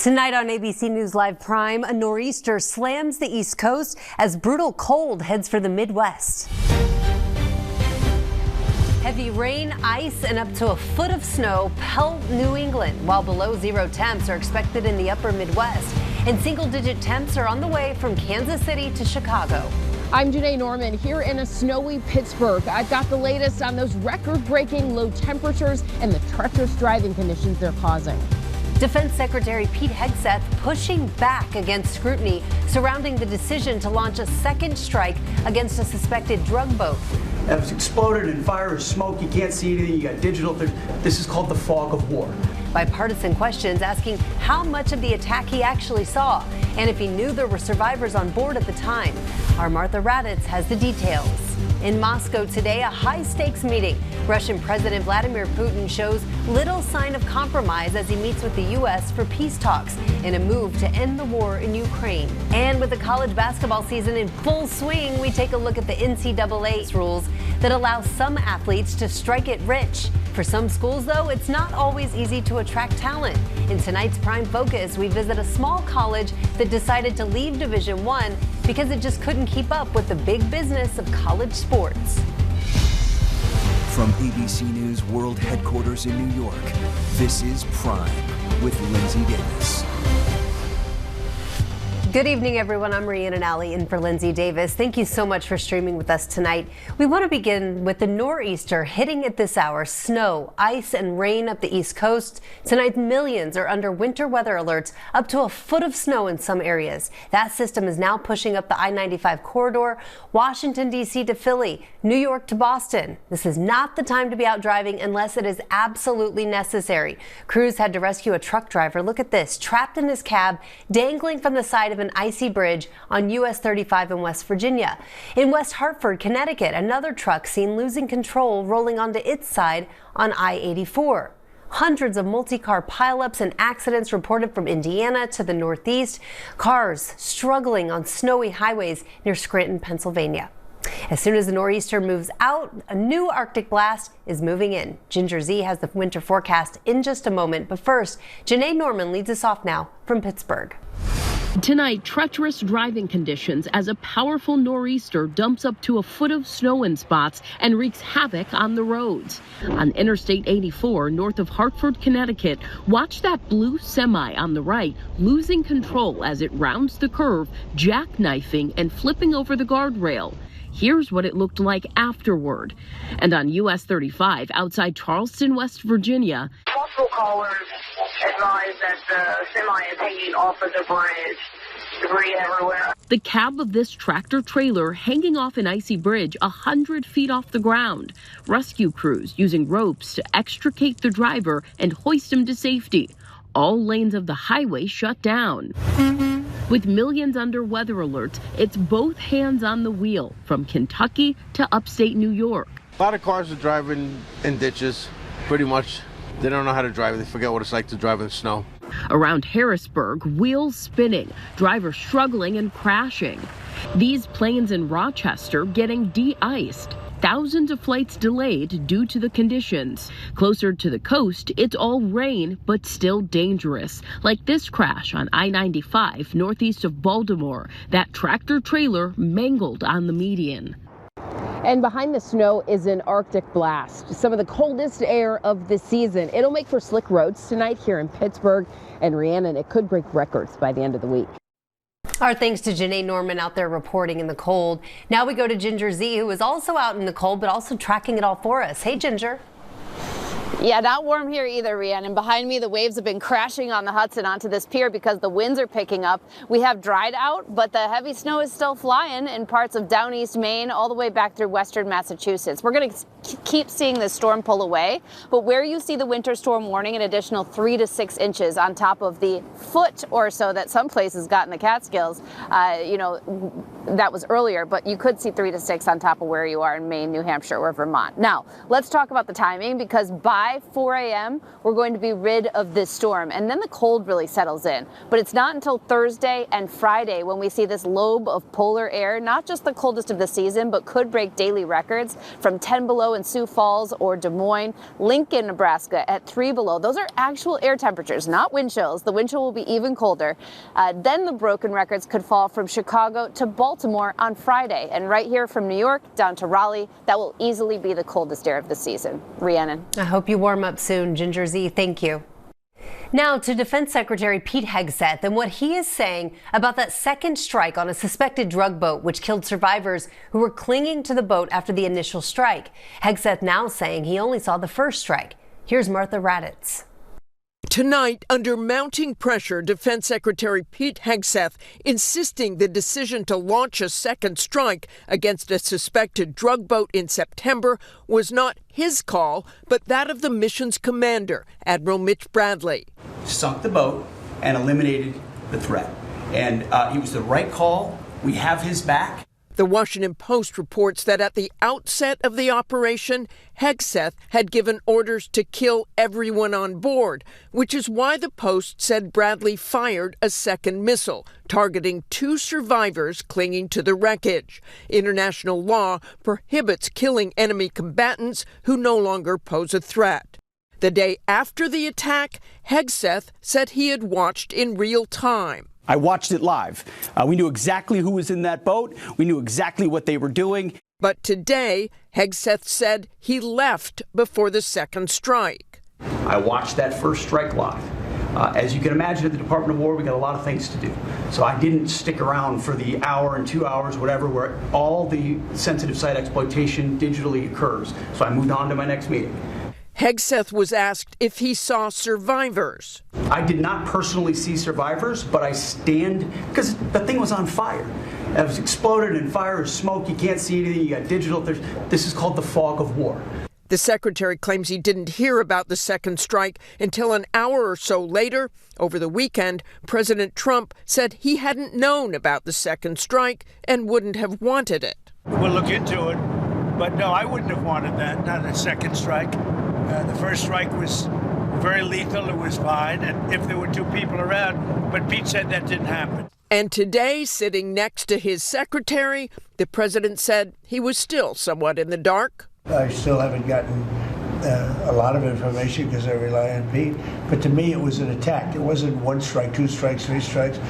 Tonight on ABC News Live Prime, a nor'easter slams the East Coast as brutal cold heads for the Midwest. Heavy rain, ice, and up to a foot of snow pelt New England, while below zero temps are expected in the upper Midwest. And single-digit temps are on the way from Kansas City to Chicago. I'm Janae Norman here in a snowy Pittsburgh. I've got the latest on those record-breaking low temperatures and the treacherous driving conditions they're causing. Defense Secretary Pete Hegseth pushing back against scrutiny surrounding the decision to launch a second strike against a suspected drug boat. It was exploded and fire or smoke. You can't see anything. You got digital. This is called the fog of war. Bipartisan questions asking how much of the attack he actually saw and if he knew there were survivors on board at the time. Our Martha Raddatz has the details. In Moscow today, a high-stakes meeting. Russian President Vladimir Putin shows little sign of compromise as he meets with the U.S. for peace talks in a move to end the war in Ukraine. And with the college basketball season in full swing, we take a look at the NCAA's rules that allow some athletes to strike it rich. For some schools, though, it's not always easy to attract talent. In tonight's Prime Focus, we visit a small college that decided to leave Division I because it just couldn't keep up with the big business of college sports. From ABC News World Headquarters in New York, this is Prime with Linsey Davis. Good evening, everyone. I'm Rhiannon Alley in for Linsey Davis. Thank you so much for streaming with us tonight. We want to begin with the nor'easter hitting at this hour. Snow, ice, and rain up the East Coast. Tonight, millions are under winter weather alerts, up to a foot of snow in some areas. That system is now pushing up the I-95 corridor, Washington, D.C. to Philly, New York to Boston. This is not the time to be out driving unless it is absolutely necessary. Crews had to rescue a truck driver. Look at this, trapped in his cab, dangling from the side of an icy bridge on US 35 in West Virginia. In West Hartford, Connecticut, another truck seen losing control rolling onto its side on I-84. Hundreds of multi-car pileups and accidents reported from Indiana to the Northeast. Cars struggling on snowy highways near Scranton, Pennsylvania. As soon as the nor'easter moves out, a new Arctic blast is moving in. Ginger Z has the winter forecast in just a moment. But first, Janae Norman leads us off now from Pittsburgh. Tonight, treacherous driving conditions as a powerful nor'easter dumps up to a foot of snow in spots and wreaks havoc on the roads. On Interstate 84, north of Hartford, Connecticut, watch that blue semi on the right losing control as it rounds the curve, jackknifing and flipping over the guardrail. Here's what it looked like afterward. And on US 35, outside Charleston, West Virginia, multiple callers advise that the semi is hanging off of the bridge. Debris everywhere. The cab of this tractor trailer hanging off an icy bridge 100 feet off the ground. Rescue crews using ropes to extricate the driver and hoist him to safety. All lanes of the highway shut down. With millions under weather alerts, it's both hands on the wheel from Kentucky to upstate New York. A lot of cars are driving in ditches, pretty much. They don't know how to drive. They forget what it's like to drive in the snow. Around Harrisburg, wheels spinning, drivers struggling and crashing. These planes in Rochester getting de-iced. Thousands of flights delayed due to the conditions. Closer to the coast, it's all rain, but still dangerous. Like this crash on I-95 northeast of Baltimore. That tractor trailer mangled on the median. And behind the snow is an Arctic blast, some of the coldest air of the season. It'll make for slick roads tonight here in Pittsburgh and Rhiannon. It could break records by the end of the week. Our thanks to Janae Norman out there reporting in the cold. Now we go to Ginger Z, who is also out in the cold, but also tracking it all for us. Hey, Ginger. Yeah, not warm here either, Rhiannon. Behind me, the waves have been crashing on the Hudson onto this pier because the winds are picking up. We have dried out, but the heavy snow is still flying in parts of down east Maine all the way back through western Massachusetts. We're going to keep seeing this storm pull away, but where you see the winter storm warning, an additional 3 to 6 inches on top of the foot or so that some places got in the Catskills, that was earlier, but you could see 3 to 6 on top of where you are in Maine, New Hampshire, or Vermont. Now, let's talk about the timing, because by 4 a.m., we're going to be rid of this storm, and then the cold really settles in. But it's not until Thursday and Friday when we see this lobe of polar air, not just the coldest of the season, but could break daily records from 10 below in Sioux Falls or Des Moines. Lincoln, Nebraska at 3 below. Those are actual air temperatures, not wind chills. The wind chill will be even colder. Then the broken records could fall from Chicago to Baltimore on Friday. And right here from New York down to Raleigh, that will easily be the coldest air of the season. Rhiannon. I hope you warm up soon, Ginger Z. Thank you. Now to Defense Secretary Pete Hegseth and what he is saying about that second strike on a suspected drug boat which killed survivors who were clinging to the boat after the initial strike. Hegseth now saying he only saw the first strike. Here's Martha Raddatz. Tonight, under mounting pressure, Defense Secretary Pete Hegseth insisting the decision to launch a second strike against a suspected drug boat in September was not his call, but that of the mission's commander, Admiral Mitch Bradley. Sunk the boat and eliminated the threat. And it was the right call. We have his back. The Washington Post reports that at the outset of the operation, Hegseth had given orders to kill everyone on board, which is why the Post said Bradley fired a second missile, targeting 2 survivors clinging to the wreckage. International law prohibits killing enemy combatants who no longer pose a threat. The day after the attack, Hegseth said he had watched in real time. I watched it live. We knew exactly who was in that boat. We knew exactly what they were doing. But today, Hegseth said he left before the second strike. I watched that first strike live. As you can imagine, at the Department of War, we got a lot of things to do. So I didn't stick around for the hour and 2 hours, whatever, where all the sensitive site exploitation digitally occurs. So I moved on to my next meeting. Hegseth was asked if he saw survivors. I did not personally see survivors, but I stand, because the thing was on fire. It was exploded in fire or smoke. You can't see anything. You got digital. This is called the fog of war. The secretary claims he didn't hear about the second strike until an hour or so later. Over the weekend, President Trump said he hadn't known about the second strike and wouldn't have wanted it. We'll look into it. But no, I wouldn't have wanted that, not a second strike. The first strike was very lethal. It was fine. And if there were 2 people around, but Pete said that didn't happen. And today, sitting next to his secretary, the president said he was still somewhat in the dark. I still haven't gotten a lot of information because I rely on Pete. But to me, it was an attack. It wasn't 1 strike, 2 strikes, 3 strikes.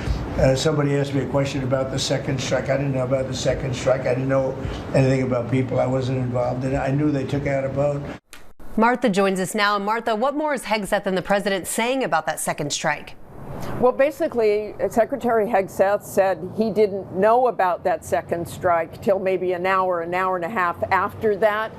Somebody asked me a question about the second strike. I didn't know about the second strike. I didn't know anything about people. I wasn't involved in it. I knew they took out a boat. Martha joins us now. Martha, what more is Hegseth and the president saying about that second strike? Well, basically, Secretary Hegseth said he didn't know about that second strike till maybe an hour and a half after that.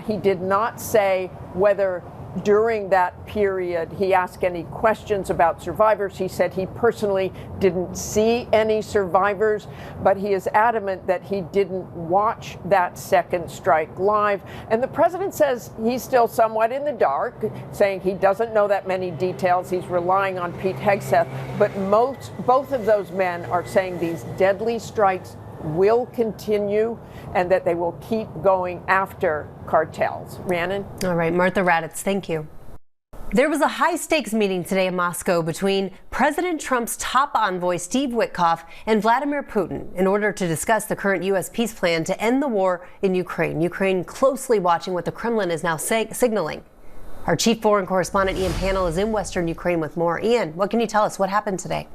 He did not say whether during that period he asked any questions about survivors. He said he personally didn't see any survivors, but he is adamant that he didn't watch that second strike live. And the president says he's still somewhat in the dark, saying he doesn't know that many details. He's relying on Pete Hegseth, but both of those men are saying these deadly strikes will continue and that they will keep going after cartels. Rhiannon? All right, Martha Raddatz, thank you. There was a high-stakes meeting today in Moscow between President Trump's top envoy, Steve Witkoff, and Vladimir Putin in order to discuss the current U.S. peace plan to end the war in Ukraine. Ukraine closely watching what the Kremlin is now signaling. Our chief foreign correspondent, Ian Pannell, is in western Ukraine with more. Ian, what can you tell us? What happened today?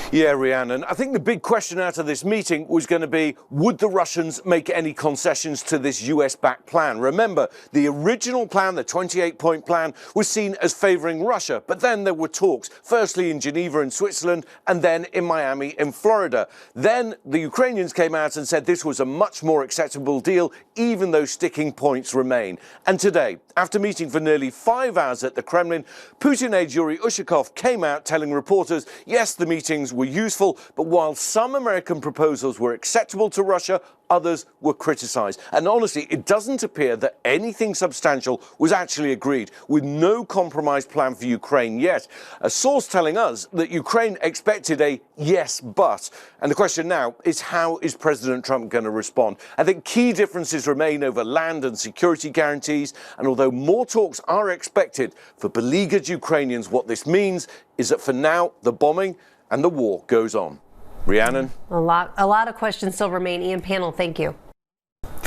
Yeah, Rhiannon, I think the big question out of this meeting was going to be, would the Russians make any concessions to this US-backed plan? Remember, the original plan, the 28-point plan, was seen as favouring Russia. But then there were talks, firstly in Geneva in Switzerland, and then in Miami in Florida. Then the Ukrainians came out and said this was a much more acceptable deal, even though sticking points remain. And today, after meeting for nearly 5 hours at the Kremlin, Putin aide Yuri Ushakov came out telling reporters, yes, the meetings were useful, but while some American proposals were acceptable to Russia, others were criticised. And honestly, it doesn't appear that anything substantial was actually agreed, with no compromise plan for Ukraine yet. A source telling us that Ukraine expected a yes, but. And the question now is, how is President Trump going to respond? I think key differences remain over land and security guarantees. And although more talks are expected for beleaguered Ukrainians, what this means is that for now, the bombing and the war goes on. Rhiannon? A lot of questions still remain. Ian Pannell, thank you.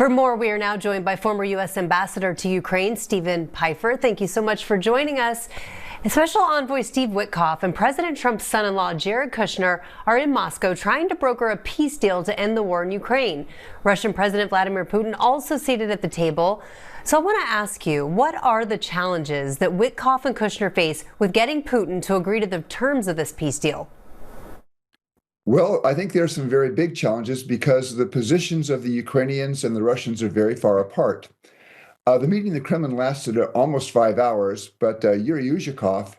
For more, we are now joined by former U.S. Ambassador to Ukraine, Stephen Pifer. Thank you so much for joining us. Special Envoy Steve Witkoff and President Trump's son-in-law Jared Kushner are in Moscow trying to broker a peace deal to end the war in Ukraine. Russian President Vladimir Putin also seated at the table. So I want to ask you, what are the challenges that Witkoff and Kushner face with getting Putin to agree to the terms of this peace deal? Well, I think there are some very big challenges because the positions of the Ukrainians and the Russians are very far apart. The meeting in the Kremlin lasted almost 5 hours, but Yuri Uzhakov,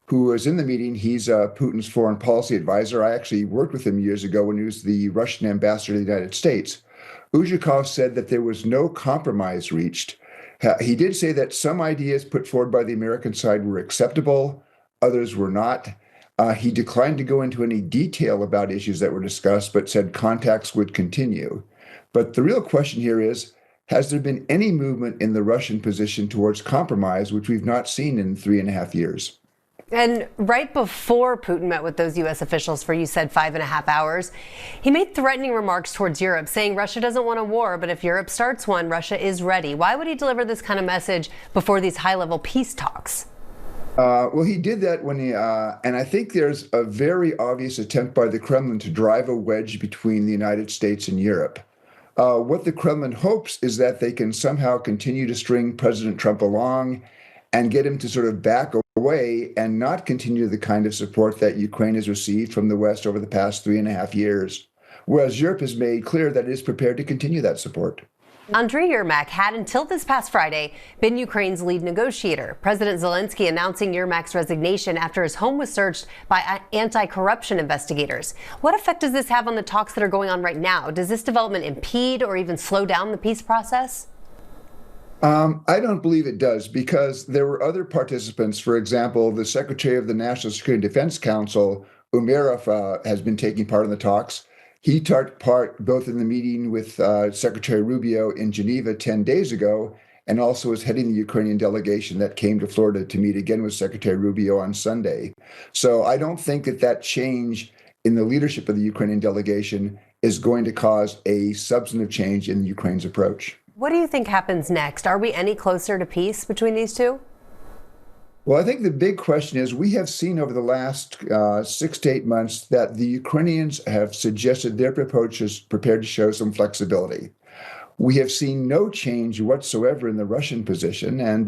who was in the meeting, he's Putin's foreign policy advisor. I actually worked with him years ago when he was the Russian ambassador to the United States. Uzhakov said that there was no compromise reached. He did say that some ideas put forward by the American side were acceptable, others were not. He declined to go into any detail about issues that were discussed, but said contacts would continue. But the real question here is, has there been any movement in the Russian position towards compromise, which we've not seen in 3.5 years? And right before Putin met with those U.S. officials for, you said, 5.5 hours, he made threatening remarks towards Europe, saying Russia doesn't want a war, but if Europe starts one, Russia is ready. Why would he deliver this kind of message before these high-level peace talks? Well, he did that when he, and I think there's a very obvious attempt by the Kremlin to drive a wedge between the United States and Europe. What the Kremlin hopes is that they can somehow continue to string President Trump along and get him to sort of back away and not continue the kind of support that Ukraine has received from the West over the past 3.5 years, whereas Europe has made clear that it is prepared to continue that support. Andriy Yermak had until this past Friday been Ukraine's lead negotiator. President Zelensky announcing Yermak's resignation after his home was searched by anti-corruption investigators. What effect does this have on the talks that are going on right now? Does this development impede or even slow down the peace process? I don't believe it does, because there were other participants. For example, the Secretary of the National Security and Defense Council, Umerov, has been taking part in the talks. He took part both in the meeting with Secretary Rubio in Geneva 10 days ago, and also is heading the Ukrainian delegation that came to Florida to meet again with Secretary Rubio on Sunday. So I don't think that change in the leadership of the Ukrainian delegation is going to cause a substantive change in Ukraine's approach. What do you think happens next? Are we any closer to peace between these two? Well, I think the big question is, we have seen over the last 6 to 8 months that the Ukrainians have suggested their approach prepared to show some flexibility. We have seen no change whatsoever in the Russian position, and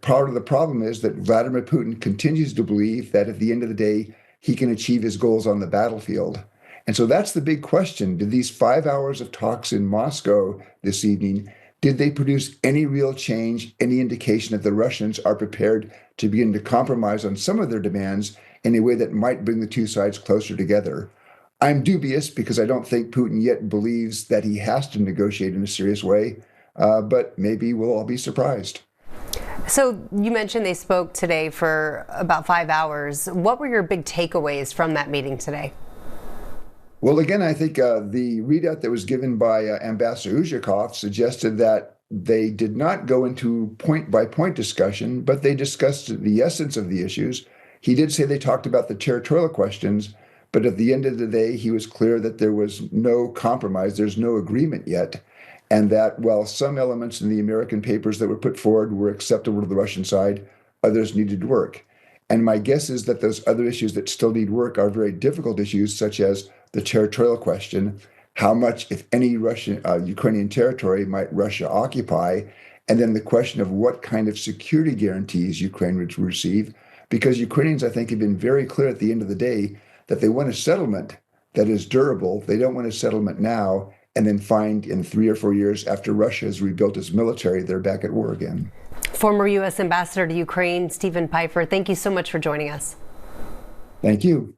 part of the problem is that Vladimir Putin continues to believe that at the end of the day, he can achieve his goals on the battlefield. And so that's the big question. Did these 5 hours of talks in Moscow this evening, did they produce any real change, any indication that the Russians are prepared to begin to compromise on some of their demands in a way that might bring the two sides closer together? I'm dubious, because I don't think Putin yet believes that he has to negotiate in a serious way, but maybe we'll all be surprised. So you mentioned they spoke today for about 5 hours. What were your big takeaways from that meeting today? Well, again, I think the readout that was given by Ambassador Uzhakov suggested that they did not go into point-by-point discussion, but they discussed the essence of the issues. He did say they talked about the territorial questions, but at the end of the day, he was clear that there was no compromise, there's no agreement yet, and that while some elements in the American papers that were put forward were acceptable to the Russian side, others needed work. And my guess is that those other issues that still need work are very difficult issues, such as the territorial question, how much, if any, Ukrainian territory might Russia occupy, and then the question of what kind of security guarantees Ukraine would receive, because Ukrainians, I think, have been very clear at the end of the day that they want a settlement that is durable. They don't want a settlement now and then find in 3 or 4 years after Russia has rebuilt its military, they're back at war again. Former U.S. Ambassador to Ukraine, Stephen Pifer, thank you so much for joining us. Thank you.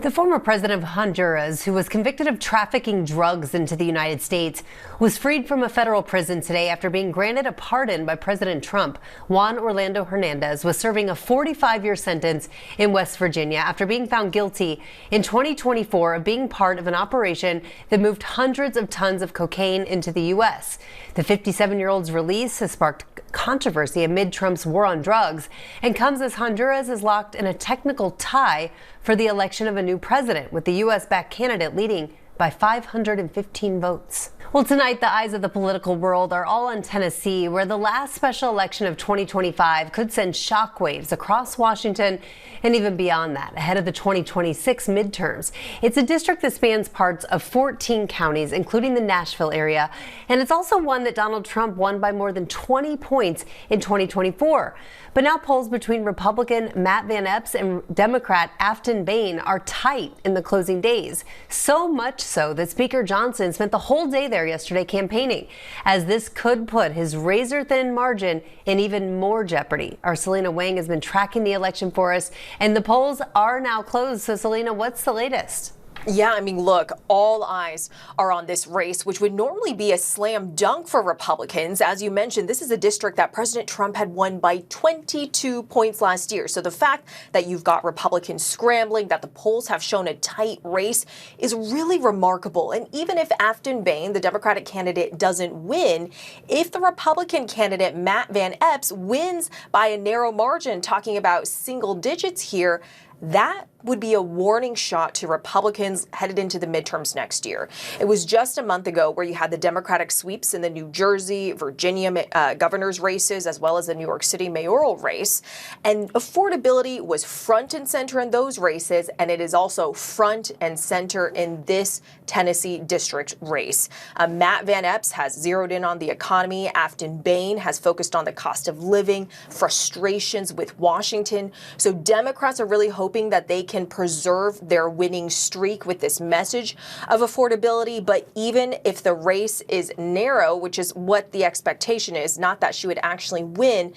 The former president of Honduras, who was convicted of trafficking drugs into the United States, was freed from a federal prison today after being granted a pardon by President Trump. Juan Orlando Hernandez was serving a 45-year sentence in West Virginia after being found guilty in 2024 of being part of an operation that moved hundreds of tons of cocaine into the U.S. The 57-year-old's release has sparked controversy amid Trump's war on drugs and comes as Honduras is locked in a technical tie for the election of a new president, with the U.S.-backed candidate leading by 515 votes. Well, tonight, the eyes of the political world are all on Tennessee, where the last special election of 2025 could send shockwaves across Washington and even beyond that, ahead of the 2026 midterms. It's a district that spans parts of 14 counties, including the Nashville area, and it's also one that Donald Trump won by more than 20 points in 2024. But now polls between Republican Matt Van Epps and Democrat Afton Bain are tight in the closing days. So much so that Speaker Johnson spent the whole day there yesterday campaigning, as this could put his razor-thin margin in even more jeopardy. Our Selena Wang has been tracking the election for us, and the polls are now closed. So, Selena, what's the latest? Yeah, I mean, look, all eyes are on this race, which would normally be a slam dunk for Republicans. As you mentioned, this is a district that President Trump had won by 22 points last year. So the fact that you've got Republicans scrambling, that the polls have shown a tight race is really remarkable. And even if Afton Bain, the Democratic candidate, doesn't win, if the Republican candidate, Matt Van Epps, wins by a narrow margin, talking about single digits here, that would be a warning shot to Republicans headed into the midterms next year. It was just a month ago where you had the Democratic sweeps in the New Jersey, Virginia governor's races, as well as the New York City mayoral race. And affordability was front and center in those races, and it is also front and center in this Tennessee district race. Matt Van Epps has zeroed in on the economy. Afton Bain has focused on the cost of living, frustrations with Washington. So Democrats are really hoping that they can preserve their winning streak with this message of affordability. But even if the race is narrow, which is what the expectation is, not that she would actually win,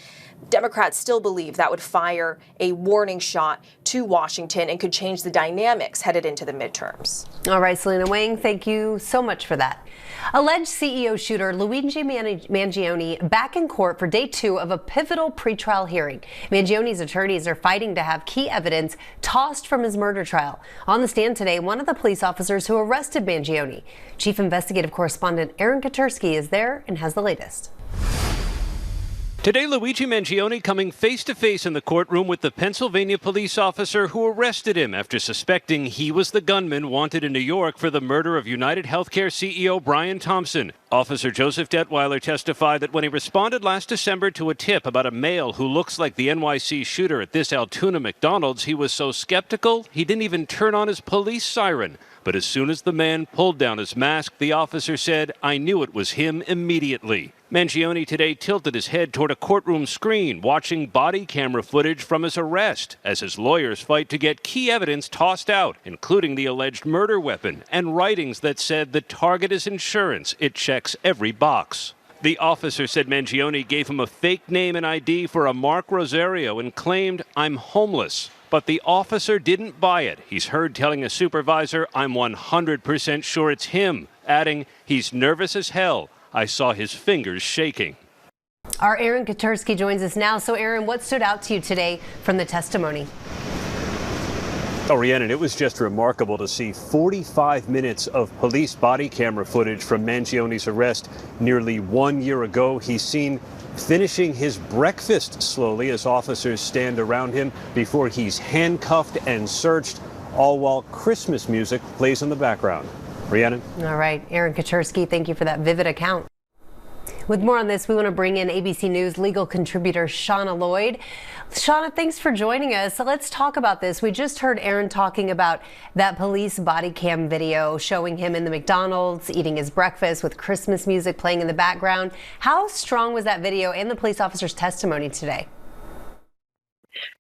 Democrats still believe that would fire a warning shot to Washington and could change the dynamics headed into the midterms. All right, Selena Wang, thank you so much for that. Alleged CEO shooter Luigi Mangione back in court for day 2 of a pivotal pretrial hearing. Mangione's attorneys are fighting to have key evidence tossed from his murder trial. On the stand today, one of the police officers who arrested Mangione. Chief Investigative Correspondent Aaron Katersky is there and has the latest. Today, Luigi Mangione coming face-to-face in the courtroom with the Pennsylvania police officer who arrested him after suspecting he was the gunman wanted in New York for the murder of United Healthcare CEO Brian Thompson. Officer Joseph Detweiler testified that when he responded last December to a tip about a male who looks like the NYC shooter at this Altoona McDonald's, he was so skeptical he didn't even turn on his police siren. But as soon as the man pulled down his mask, the officer said, "I knew it was him immediately." Mangione today tilted his head toward a courtroom screen, watching body camera footage from his arrest as his lawyers fight to get key evidence tossed out, including the alleged murder weapon and writings that said the target is insurance. It checks every box. The officer said Mangione gave him a fake name and ID for a Mark Rosario and claimed, "I'm homeless." But the officer didn't buy it. He's heard telling a supervisor, "I'm 100% sure it's him," adding, "He's nervous as hell. I saw his fingers shaking." Our Aaron Katersky joins us now. So, Aaron, what stood out to you today from the testimony? Oh, Rhiannon, it was just remarkable to see 45 minutes of police body camera footage from Mangione's arrest nearly 1 year ago. He's seen finishing his breakfast slowly as officers stand around him before he's handcuffed and searched, all while Christmas music plays in the background. Rhiannon? All right, Aaron Katersky, thank you for that vivid account. With more on this, we want to bring in ABC News legal contributor Shauna Lloyd. Shauna, thanks for joining us. So let's talk about this. We just heard Aaron talking about that police body cam video showing him in the McDonald's eating his breakfast with Christmas music playing in the background. How strong was that video and the police officer's testimony today?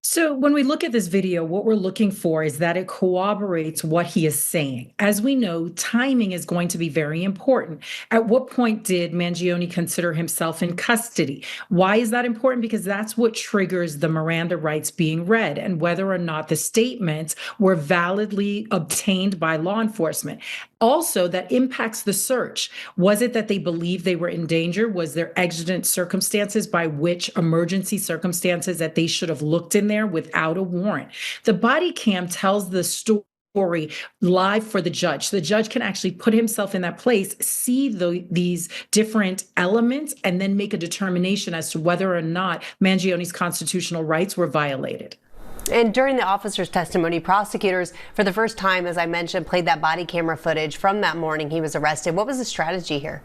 So when we look at this video, what we're looking for is that it corroborates what he is saying. As we know, timing is going to be very important. At what point did Mangione consider himself in custody? Why is that important? Because that's what triggers the Miranda rights being read and whether or not the statements were validly obtained by law enforcement. Also, that impacts the search. Was it that they believed they were in danger? Was there exigent circumstances by which emergency circumstances that they should have looked in there without a warrant? The body cam tells the story live for the judge. The judge can actually put himself in that place, see these different elements, and then make a determination as to whether or not Mangione's constitutional rights were violated. And during the officer's testimony, prosecutors, for the first time, as I mentioned, played that body camera footage from that morning he was arrested. What was the strategy here?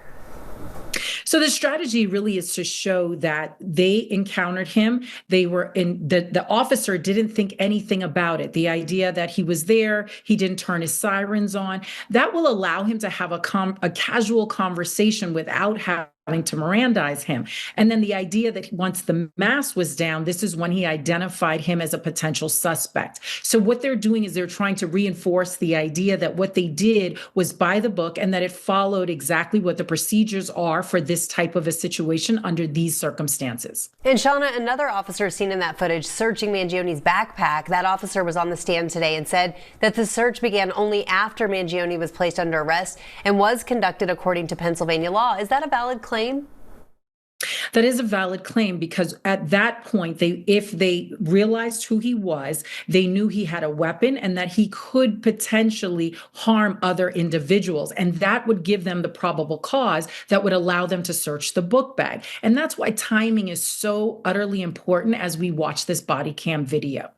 So the strategy really is to show that they encountered him. They were in the officer didn't think anything about it. The idea that he was there, he didn't turn his sirens on, that will allow him to have a casual conversation without having to Mirandize him. And then the idea that once the mask was down, this is when he identified him as a potential suspect. So what they're doing is they're trying to reinforce the idea that what they did was by the book and that it followed exactly what the procedures are for this type of a situation under these circumstances. And Shauna, another officer seen in that footage searching Mangione's backpack. That officer was on the stand today and said that the search began only after Mangione was placed under arrest and was conducted according to Pennsylvania law. Is that a valid claim? That is a valid claim because at that point, if they realized who he was, they knew he had a weapon and that he could potentially harm other individuals. And that would give them the probable cause that would allow them to search the book bag. And that's why timing is so utterly important as we watch this body cam video.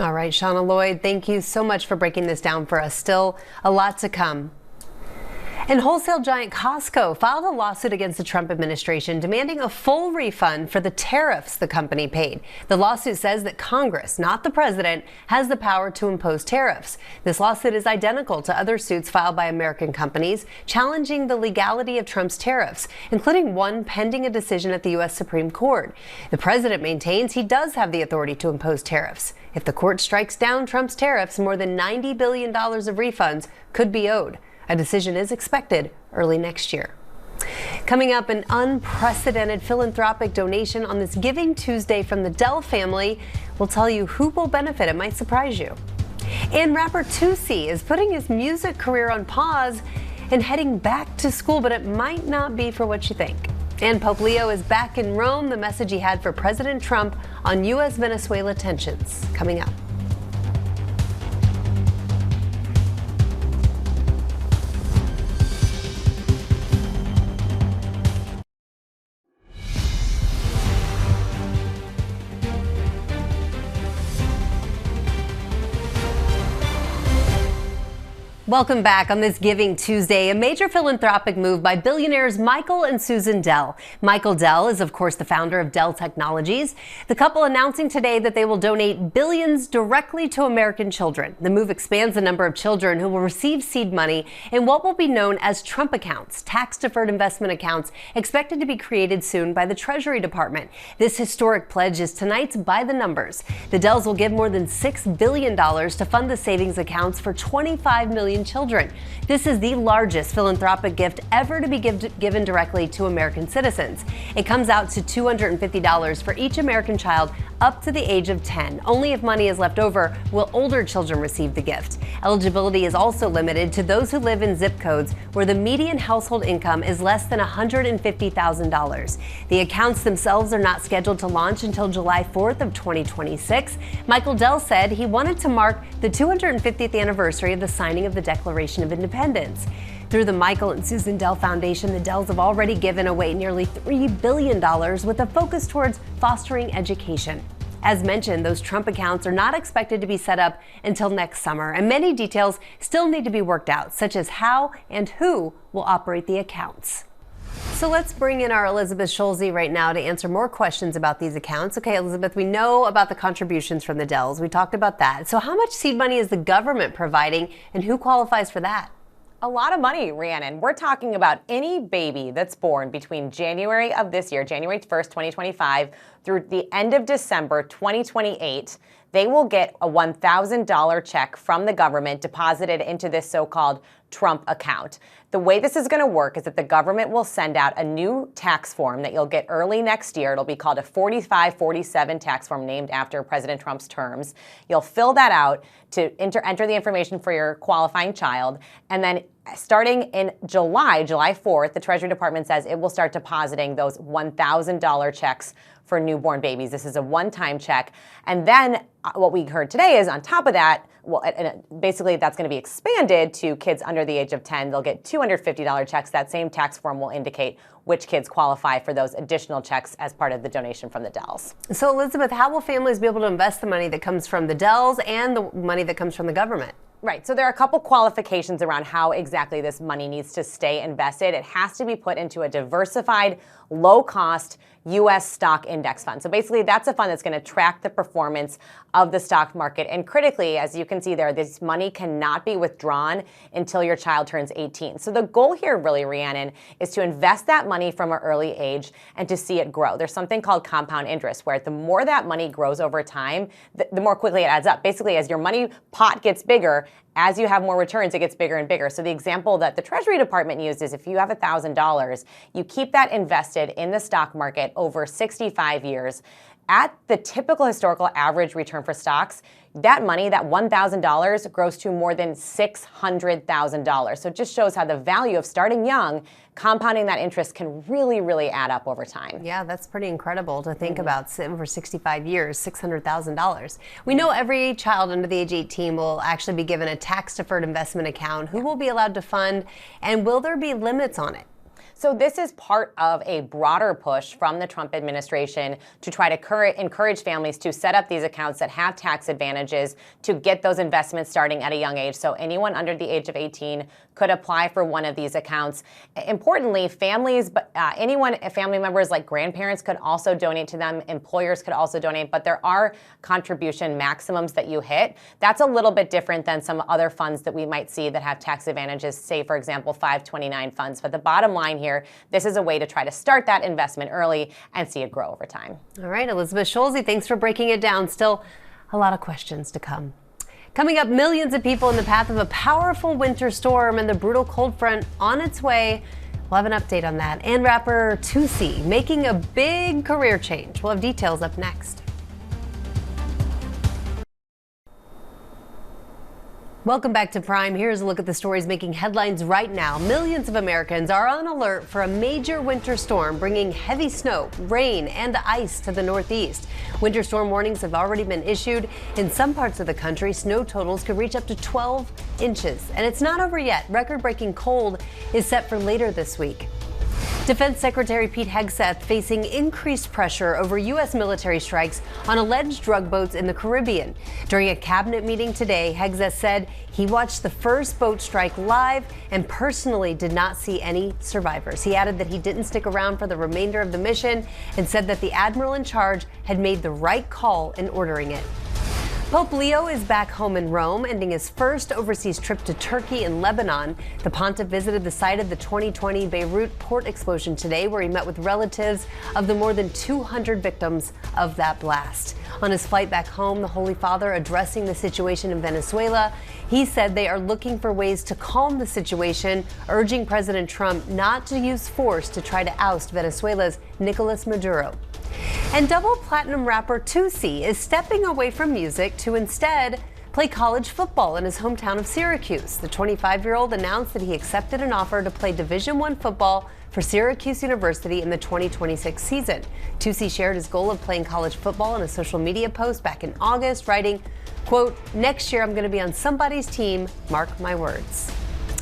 All right, Shauna Lloyd, thank you so much for breaking this down for us. Still a lot to come. And wholesale giant Costco filed a lawsuit against the Trump administration demanding a full refund for the tariffs the company paid. The lawsuit says that Congress, not the president, has the power to impose tariffs. This lawsuit is identical to other suits filed by American companies challenging the legality of Trump's tariffs, including one pending a decision at the U.S. Supreme Court. The president maintains he does have the authority to impose tariffs. If the court strikes down Trump's tariffs, more than $90 billion of refunds could be owed. A decision is expected early next year. Coming up, an unprecedented philanthropic donation on this Giving Tuesday from the Dell family. We'll tell you who will benefit. It might surprise you. And rapper Tusi is putting his music career on pause and heading back to school, but it might not be for what you think. And Pope Leo is back in Rome, the message he had for President Trump on U.S.-Venezuela tensions. Coming up. Welcome back on this Giving Tuesday, a major philanthropic move by billionaires Michael and Susan Dell. Michael Dell is, of course, the founder of Dell Technologies. The couple announcing today that they will donate billions directly to American children. The move expands the number of children who will receive seed money in what will be known as Trump accounts, tax-deferred investment accounts expected to be created soon by the Treasury Department. This historic pledge is tonight's By the Numbers. The Dells will give more than $6 billion to fund the savings accounts for 25 million children. This is the largest philanthropic gift ever to be given directly to American citizens. It comes out to $250 for each American child up to the age of 10. Only if money is left over will older children receive the gift. Eligibility is also limited to those who live in zip codes where the median household income is less than $150,000. The accounts themselves are not scheduled to launch until July 4th of 2026. Michael Dell said he wanted to mark the 250th anniversary of the signing of the Declaration of Independence. Through the Michael and Susan Dell Foundation, the Dells have already given away nearly $3 billion with a focus towards fostering education. As mentioned, those Trump accounts are not expected to be set up until next summer, and many details still need to be worked out, such as how and who will operate the accounts. So let's bring in our Elizabeth Schulze right now to answer more questions about these accounts. Okay, Elizabeth, we know about the contributions from the Dells. We talked about that. So how much seed money is the government providing, and who qualifies for that? A lot of money, Rhiannon. We're talking about any baby that's born between January of this year, January 1st, 2025, through the end of December 2028. They will get a $1,000 check from the government deposited into this so-called Trump account. The way this is going to work is that the government will send out a new tax form that you'll get early next year. It'll be called a 4547 tax form named after President Trump's terms. You'll fill that out to enter the information for your qualifying child. And then starting in July 4th, the Treasury Department says it will start depositing those $1,000 checks for newborn babies. This is a one-time check. And then what we heard today is on top of that, basically that's going to be expanded to kids under the age of 10. They'll get $250 checks. That same tax form will indicate which kids qualify for those additional checks as part of the donation from the Dells. So Elizabeth, how will families be able to invest the money that comes from the Dells and the money that comes from the government? Right. So there are a couple qualifications around how exactly this money needs to stay invested. It has to be put into a diversified, low-cost U.S. stock index fund. So basically, that's a fund that's going to track the performance of the stock market. And critically, as you can see there, this money cannot be withdrawn until your child turns 18. So the goal here, really, Rhiannon, is to invest that money from an early age and to see it grow. There's something called compound interest, where the more that money grows over time, the more quickly it adds up. Basically, as your money pot gets bigger, as you have more returns, it gets bigger and bigger. So the example that the Treasury Department used is if you have $1,000, you keep that invested in the stock market over 65 years. At the typical historical average return for stocks, that money, that $1,000, grows to more than $600,000. So it just shows how the value of starting young, compounding that interest, can really, really add up over time. Yeah, that's pretty incredible to think about. Over 65 years, $600,000. We know every child under the age 18 will actually be given a tax-deferred investment account. Who will be allowed to fund, and will there be limits on it? So this is part of a broader push from the Trump administration to try to encourage families to set up these accounts that have tax advantages to get those investments starting at a young age. So anyone under the age of 18 could apply for one of these accounts. Importantly, families, family members like grandparents could also donate to them. Employers could also donate, but there are contribution maximums that you hit. That's a little bit different than some other funds that we might see that have tax advantages, say, for example, 529 funds. But the bottom line here, this is a way to try to start that investment early and see it grow over time. All right, Elizabeth Schulze, thanks for breaking it down. Still a lot of questions to come. Coming up, millions of people in the path of a powerful winter storm and the brutal cold front on its way. We'll have an update on that. And rapper Tootsie making a big career change. We'll have details up next. Welcome back to Prime. Here's a look at the stories making headlines right now. Millions of Americans are on alert for a major winter storm bringing heavy snow, rain, and ice to the Northeast. Winter storm warnings have already been issued. In some parts of the country, snow totals could reach up to 12 inches. And it's not over yet. Record-breaking cold is set for later this week. Defense Secretary Pete Hegseth facing increased pressure over U.S. military strikes on alleged drug boats in the Caribbean. During a cabinet meeting today, Hegseth said he watched the first boat strike live and personally did not see any survivors. He added that he didn't stick around for the remainder of the mission and said that the admiral in charge had made the right call in ordering it. Pope Leo is back home in Rome, ending his first overseas trip to Turkey and Lebanon. The pontiff visited the site of the 2020 Beirut port explosion today, where he met with relatives of the more than 200 victims of that blast. On his flight back home, the Holy Father addressing the situation in Venezuela, he said they are looking for ways to calm the situation, urging President Trump not to use force to try to oust Venezuela's Nicolas Maduro. And double platinum rapper Tootsie is stepping away from music to instead play college football in his hometown of Syracuse. The 25-year-old announced that he accepted an offer to play Division I football for Syracuse University in the 2026 season. Tootsie shared his goal of playing college football in a social media post back in August, writing, quote, "Next year I'm going to be on somebody's team, mark my words."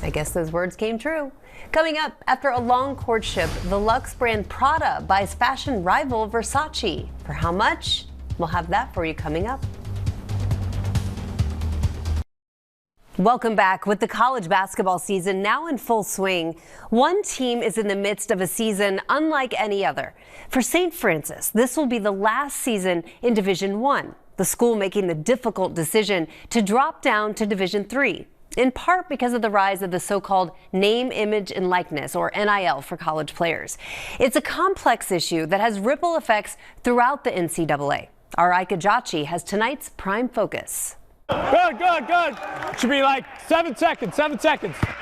I guess those words came true. Coming up, after a long courtship, the luxe brand Prada buys fashion rival Versace. For how much? We'll have that for you coming up. Welcome back. With the college basketball season now in full swing, one team is in the midst of a season unlike any other. For St. Francis, this will be the last season in Division I, the school making the difficult decision to drop down to Division III. In part because of the rise of the so-called name, image, and likeness, or NIL, for college players. It's a complex issue that has ripple effects throughout the NCAA. Our Ike Ajachi has tonight's Prime Focus. Good. Should be like 7 seconds.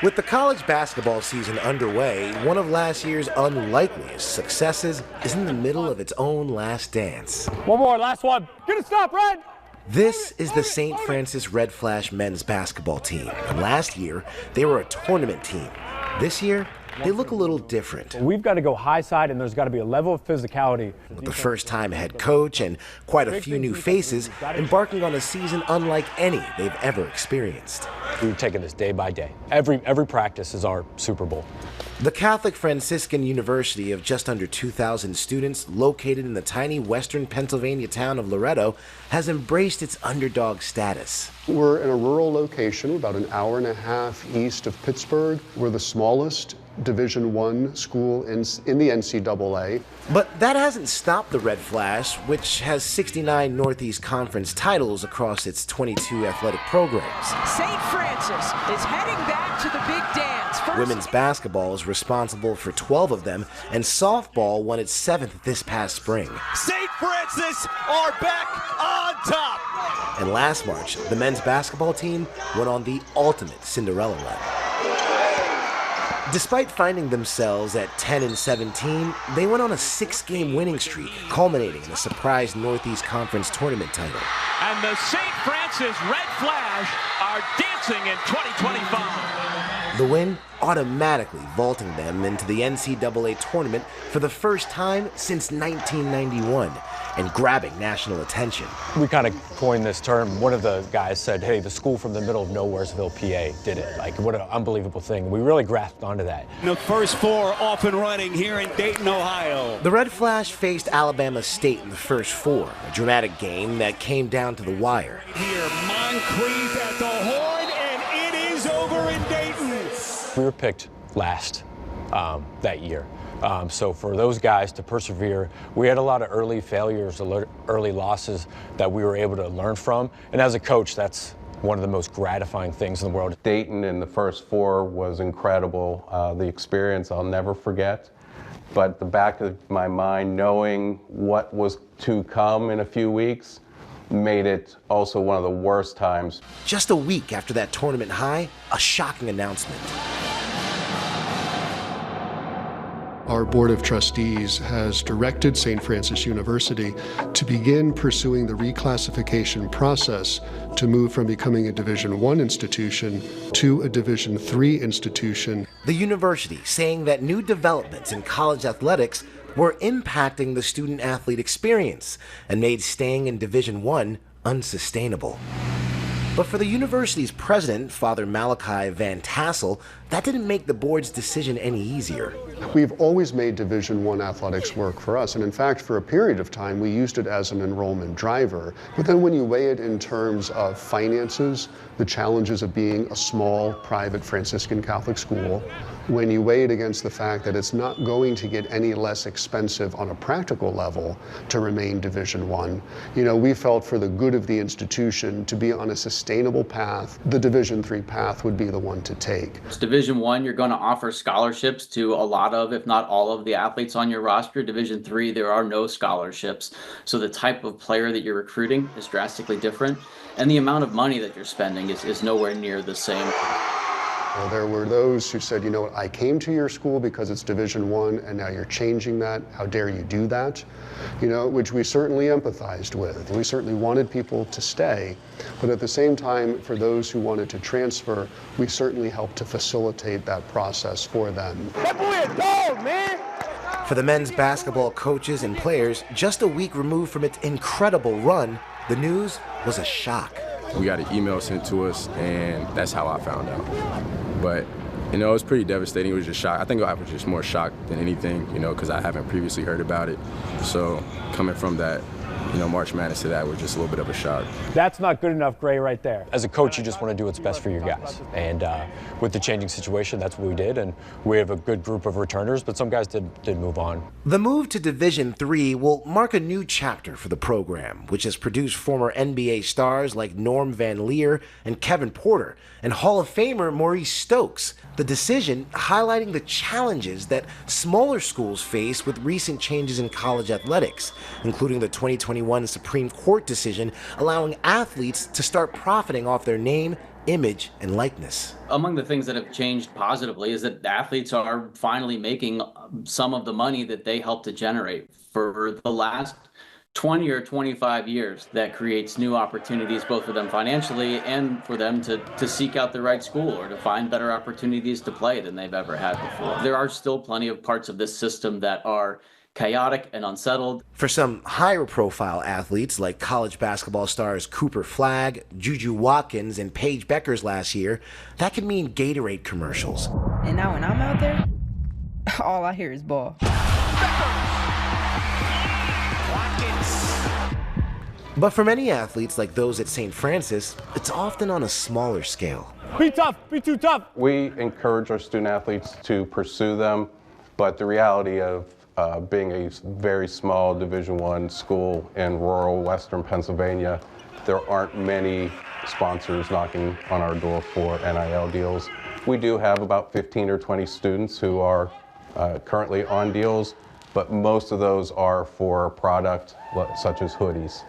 With the college basketball season underway, one of last year's unlikeliest successes is in the middle of its own last dance. One more, last one. Gonna stop, Red. This is the St. Francis Red Flash men's basketball team. And last year, they were a tournament team. This year, they look a little different. We've got to go high side, and there's got to be a level of physicality. With the first-time head coach and quite a few new faces embarking on a season unlike any they've ever experienced. We've taken this day by day. Every practice is our Super Bowl. The Catholic Franciscan University of just under 2,000 students, located in the tiny western Pennsylvania town of Loretto, has embraced its underdog status. We're in a rural location, about an hour and a half east of Pittsburgh. We're the smallest Division I school in the NCAA. But that hasn't stopped the Red Flash, which has 69 Northeast Conference titles across its 22 athletic programs. St. Francis is heading back to the big dance. Women's basketball is responsible for 12 of them, and softball won its 7th this past spring. St. Francis are back on top. And last March, the men's basketball team went on the ultimate Cinderella run. Despite finding themselves at 10-17, they went on a 6-game winning streak, culminating in a surprise Northeast Conference tournament title. And the St. Francis Red Flash are dancing in 2025. The win automatically vaulting them into the NCAA tournament for the first time since 1991 and grabbing national attention. We kind of coined this term. One of the guys said, hey, the school from the middle of Nowheresville, PA did it. Like, what an unbelievable thing. We really grasped onto that. The first 4 off and running here in Dayton, Ohio. The Red Flash faced Alabama State in the first 4, a dramatic game that came down to the wire. Here, Moncrief at the horn, and it is over in Dayton. We were picked last that year. So for those guys to persevere, we had a lot of early failures, early losses that we were able to learn from. And as a coach, that's one of the most gratifying things in the world. Dayton in the first 4 was incredible. The experience I'll never forget. But the back of my mind, knowing what was to come in a few weeks, made it also one of the worst times. Just a week after that tournament high, a shocking announcement. Our Board of Trustees has directed St. Francis University to begin pursuing the reclassification process to move from becoming a Division I institution to a Division III institution. The university saying that new developments in college athletics were impacting the student-athlete experience and made staying in Division I unsustainable. But for the university's president, Father Malachi Van Tassel, that didn't make the board's decision any easier. We've always made Division I athletics work for us, and in fact, for a period of time, we used it as an enrollment driver. But then when you weigh it in terms of finances, the challenges of being a small, private Franciscan Catholic school, when you weigh it against the fact that it's not going to get any less expensive on a practical level to remain Division I, we felt for the good of the institution to be on a sustainable path, the Division III path would be the one to take. Division I, you're going to offer scholarships to a lot of, if not all of the athletes on your roster. Division III, there are no scholarships. So the type of player that you're recruiting is drastically different. And the amount of money that you're spending is nowhere near the same. There were those who said, I came to your school because it's Division I, and now you're changing that. How dare you do that? Which we certainly empathized with. We certainly wanted people to stay. But at the same time, for those who wanted to transfer, we certainly helped to facilitate that process for them. That boy a dog, man! For the men's basketball coaches and players, just a week removed from its incredible run, the news was a shock. We got an email sent to us, and that's how I found out. But, it was pretty devastating. It was just shock. I think I was just more shocked than anything, because I haven't previously heard about it. So coming from that, March Madness to that was just a little bit of a shock. That's not good enough, Gray, right there. As a coach, you just want to do what's best for your guys. And with the changing situation, that's what we did. And we have a good group of returners, but some guys did move on. The move to Division III will mark a new chapter for the program, which has produced former NBA stars like Norm Van Leer and Kevin Porter, and Hall of Famer Maurice Stokes. The decision highlighting the challenges that smaller schools face with recent changes in college athletics, including the 2021 Supreme Court decision allowing athletes to start profiting off their name, image, and likeness. Among the things that have changed positively is that athletes are finally making some of the money that they helped to generate. For the last 20 or 25 years. That creates new opportunities both for them financially and for them to seek out the right school or to find better opportunities to play than they've ever had before. There are still plenty of parts of this system that are chaotic and unsettled. For some higher profile athletes like college basketball stars Cooper Flagg, Juju Watkins, and Paige Beckers last year, that could mean Gatorade commercials. And now when I'm out there, all I hear is ball. But for many athletes like those at St. Francis, it's often on a smaller scale. Be tough, be too tough. We encourage our student athletes to pursue them, but the reality of being a very small Division I school in rural Western Pennsylvania, there aren't many sponsors knocking on our door for NIL deals. We do have about 15 or 20 students who are currently on deals, but most of those are for product such as hoodies.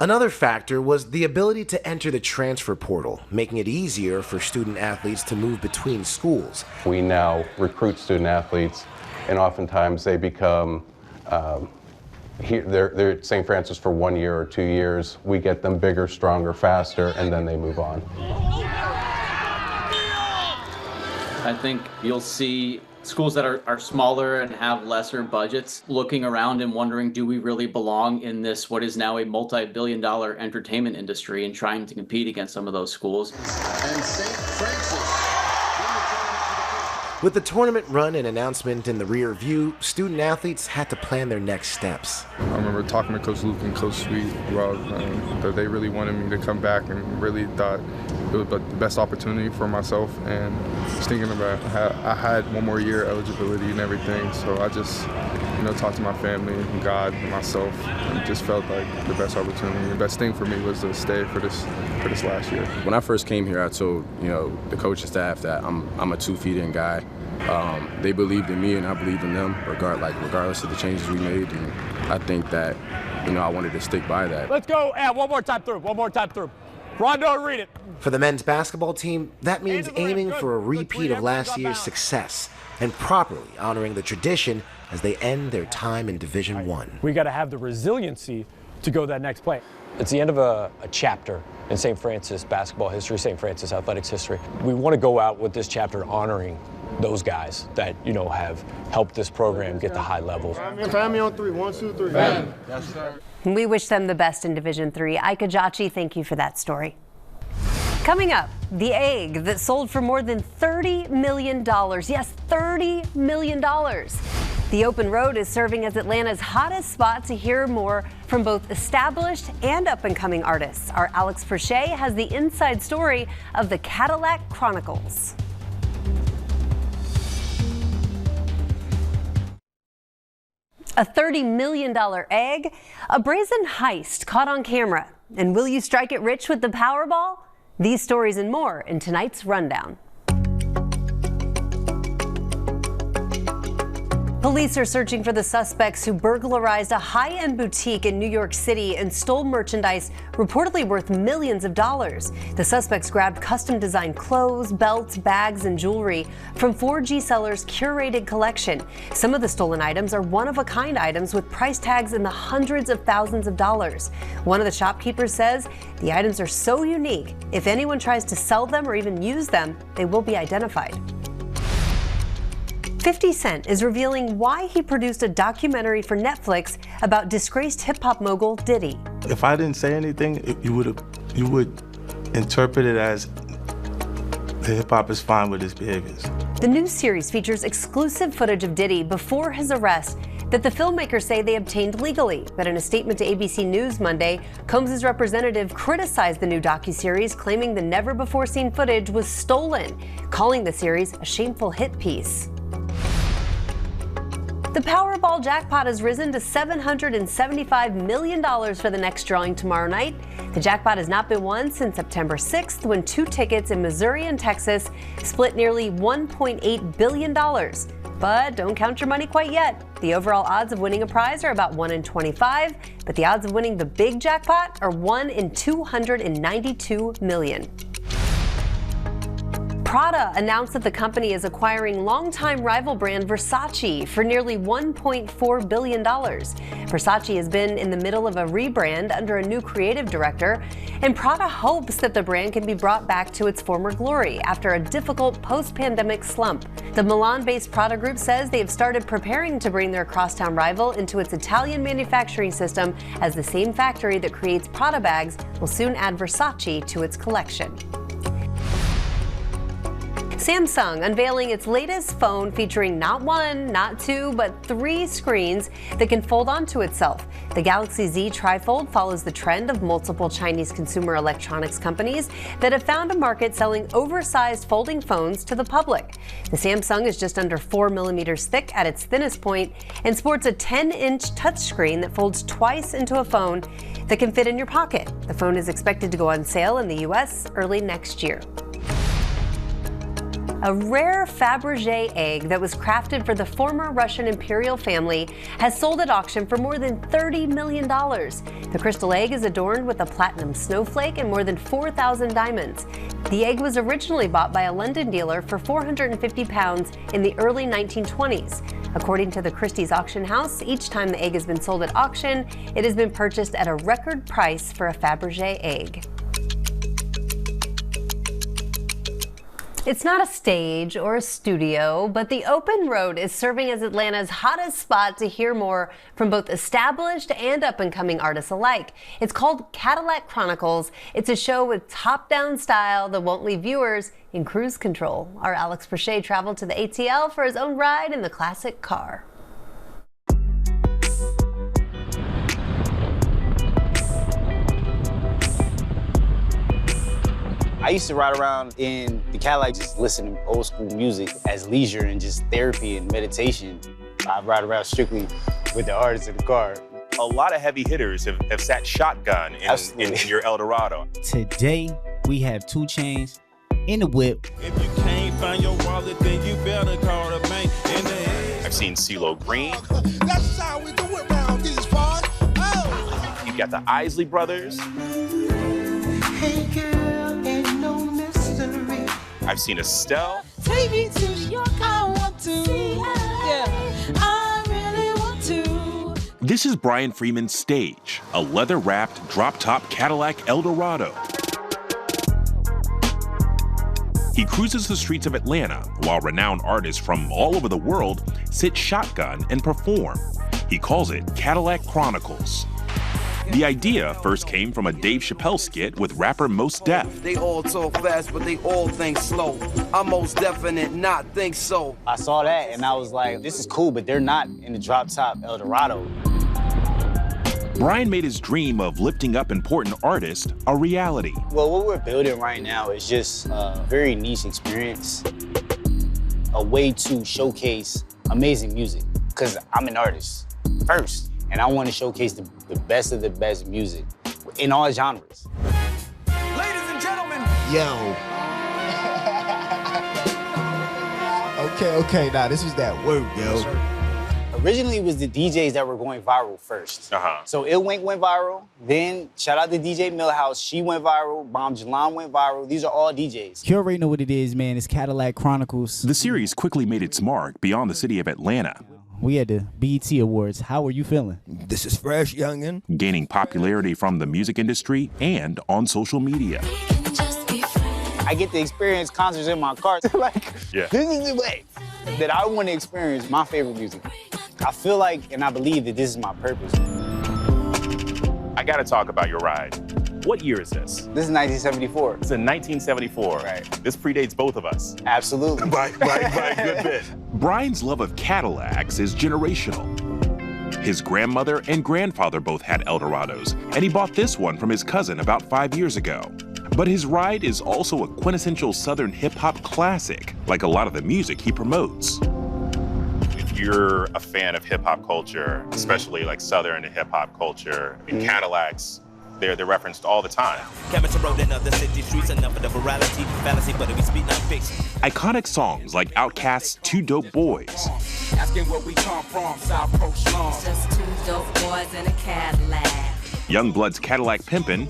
Another factor was the ability to enter the transfer portal, making it easier for student athletes to move between schools. We now recruit student athletes, and oftentimes they become they're at St. Francis for 1 year or 2 years. We get them bigger, stronger, faster, and then they move on. I think you'll see schools that are smaller and have lesser budgets looking around and wondering, do we really belong in this, what is now a multi-billion-dollar entertainment industry, and trying to compete against some of those schools. And St. Francis. With the tournament run and announcement in the rear view, student athletes had to plan their next steps. I remember talking to Coach Luke and Coach Sweet about that they really wanted me to come back and really thought it was the best opportunity for myself. And just thinking about how I had one more year eligibility and everything, so I just talked to my family and God and myself, and just felt like the best opportunity. The best thing for me was to stay for this last year. When I first came here, I told the coaching staff that I'm a 2 feet in guy. They believed in me and I believed in them, regardless of the changes we made. And I think that I wanted to stick by that. Let's go. One more time through. Rondo, read it. For the men's basketball team, that means aiming for a repeat of last year's success and properly honoring the tradition as they end their time in Division I. We got to have the resiliency to go that next play. It's the end of a chapter in St. Francis basketball history, St. Francis athletics history. We want to go out with this chapter honoring those guys that have helped this program get to high levels. Family on 3. 1, 2, 3. Bam. Yes, sir. We wish them the best in Division III. Ika Jachi, thank you for that story. Coming up, the egg that sold for more than $30 million. Yes, $30 million. The Open Road is serving as Atlanta's hottest spot to hear more from both established and up-and-coming artists. Our Alex Perche has the inside story of the Cadillac Chronicles. A $30 million egg, a brazen heist caught on camera. And will you strike it rich with the Powerball? These stories and more in tonight's rundown. Police are searching for the suspects who burglarized a high-end boutique in New York City and stole merchandise reportedly worth millions of dollars. The suspects grabbed custom-designed clothes, belts, bags, and jewelry from 4G Sellers' curated collection. Some of the stolen items are one-of-a-kind items with price tags in the hundreds of thousands of dollars. One of the shopkeepers says the items are so unique, if anyone tries to sell them or even use them, they will be identified. 50 Cent is revealing why he produced a documentary for Netflix about disgraced hip-hop mogul Diddy. If I didn't say anything, you would interpret it as the hip-hop is fine with his behaviors. The new series features exclusive footage of Diddy before his arrest that the filmmakers say they obtained legally. But in a statement to ABC News Monday, Combs' representative criticized the new docuseries, claiming the never-before-seen footage was stolen, calling the series a shameful hit piece. The Powerball jackpot has risen to $775 million for the next drawing tomorrow night. The jackpot has not been won since September 6th, when 2 tickets in Missouri and Texas split nearly $1.8 billion. But don't count your money quite yet. The overall odds of winning a prize are about 1 in 25, but the odds of winning the big jackpot are 1 in 292 million. Prada announced that the company is acquiring longtime rival brand Versace for nearly $1.4 billion. Versace has been in the middle of a rebrand under a new creative director, and Prada hopes that the brand can be brought back to its former glory after a difficult post-pandemic slump. The Milan-based Prada group says they have started preparing to bring their crosstown rival into its Italian manufacturing system, as the same factory that creates Prada bags will soon add Versace to its collection. Samsung unveiling its latest phone featuring not one, not two, but 3 screens that can fold onto itself. The Galaxy Z Trifold follows the trend of multiple Chinese consumer electronics companies that have found a market selling oversized folding phones to the public. The Samsung is just under 4 millimeters thick at its thinnest point and sports a 10-inch touchscreen that folds twice into a phone that can fit in your pocket. The phone is expected to go on sale in the U.S. early next year. A rare Fabergé egg that was crafted for the former Russian imperial family has sold at auction for more than $30 million. The crystal egg is adorned with a platinum snowflake and more than 4,000 diamonds. The egg was originally bought by a London dealer for £450 in the early 1920s. According to the Christie's auction house, each time the egg has been sold at auction, it has been purchased at a record price for a Fabergé egg. It's not a stage or a studio, but the open road is serving as Atlanta's hottest spot to hear more from both established and up-and-coming artists alike. It's called Cadillac Chronicles. It's a show with top-down style that won't leave viewers in cruise control. Our Alex Brachet traveled to the ATL for his own ride in the classic car. I used to ride around in the Cadillac just listening to old school music as leisure and just therapy and meditation. I ride around strictly with the artists in the car. A lot of heavy hitters have sat shotgun in your Eldorado. Today, we have 2 Chainz in the whip. If you can't find your wallet, then you better call the bank in the head. I've seen CeeLo Green. That's how we do it around these parts. Oh. You got the Isley Brothers. Hey girl, ain't no mystery. I've seen Estelle. Take me to New York, I want to. Yeah, I really want to. This is Brian Freeman's stage, a leather-wrapped, drop-top Cadillac Eldorado. He cruises the streets of Atlanta while renowned artists from all over the world sit shotgun and perform. He calls it Cadillac Chronicles. The idea first came from a Dave Chappelle skit with rapper Mos Def. They all talk fast, but they all think slow. I'm most definite, not think so. I saw that and I was like, this is cool, but they're not in the drop top Eldorado. Brian made his dream of lifting up important artists a reality. Well, what we're building right now is just a very niche experience, a way to showcase amazing music, because I'm an artist first. And I want to showcase the best of the best music in all genres. Ladies and gentlemen. Yo. Okay, now this was that word, yo. Originally, it was the DJs that were going viral first. So Il Wink went viral. Then, shout out to DJ Millhouse. She went viral. Bomb Jalon went viral. These are all DJs. You already know what it is, man. It's Cadillac Chronicles. The series quickly made its mark beyond the city of Atlanta. We had the BET Awards. How are you feeling? This is fresh, youngin'. Gaining popularity from the music industry and on social media. I get to experience concerts in my car. This is the way that I want to experience my favorite music. I feel like and I believe that this is my purpose. I gotta talk about your ride. What year is this? This is 1974. It's in 1974. Right. This predates both of us. Absolutely. by a good bit. Brian's love of Cadillacs is generational. His grandmother and grandfather both had Eldorados, and he bought this one from his cousin about 5 years ago. But his ride is also a quintessential Southern hip-hop classic, like a lot of the music he promotes. If you're a fan of hip-hop culture, especially like Southern hip-hop culture, I mean, Cadillacs, they're referenced all the time. Iconic songs like Outkast's Two Dope Boys. Asking where we come from, South Pro Slum. Just 2 dope boys in a Cadillac. Youngblood's Cadillac Pimpin'.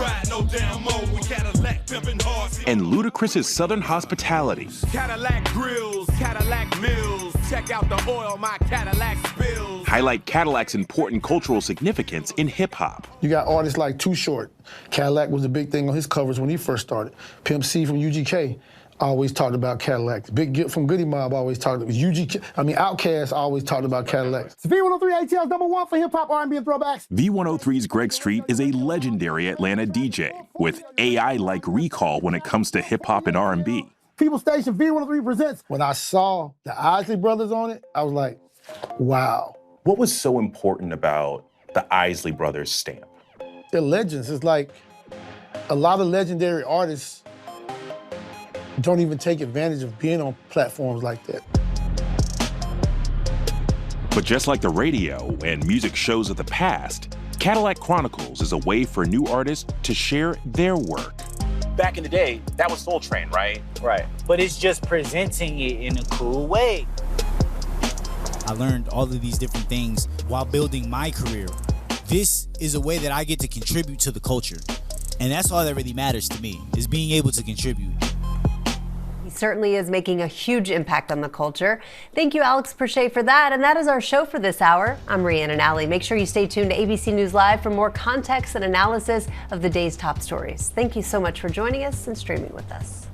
ride, no damn mo. We Cadillac pimpin' horses. And Ludacris's Southern hospitality. Cadillac grills, Cadillac mills. Check out the oil my Cadillac spills. Highlight Cadillac's important cultural significance in hip-hop. You got artists like Too Short. Cadillac was a big thing on his covers when he first started. Pimp C from UGK always talked about Cadillacs. Big Gip from Goody Mob always talked about Outkast always talked about Cadillacs. It's V103 ATL's #1 for hip-hop, R&B, and throwbacks. V103's Greg Street is a legendary Atlanta DJ with AI-like recall when it comes to hip-hop and R&B. People Station V103 presents. When I saw the Isley Brothers on it, I was like, wow. What was so important about the Isley Brothers stamp? They're legends. It's like a lot of legendary artists don't even take advantage of being on platforms like that. But just like the radio and music shows of the past, Cadillac Chronicles is a way for new artists to share their work. Back in the day, that was Soul Train, right? Right. But it's just presenting it in a cool way. I learned all of these different things while building my career. This is a way that I get to contribute to the culture. And that's all that really matters to me, is being able to contribute. He certainly is making a huge impact on the culture. Thank you, Alex Perche, for that. And that is our show for this hour. I'm Rhiannon Alley. Make sure you stay tuned to ABC News Live for more context and analysis of the day's top stories. Thank you so much for joining us and streaming with us.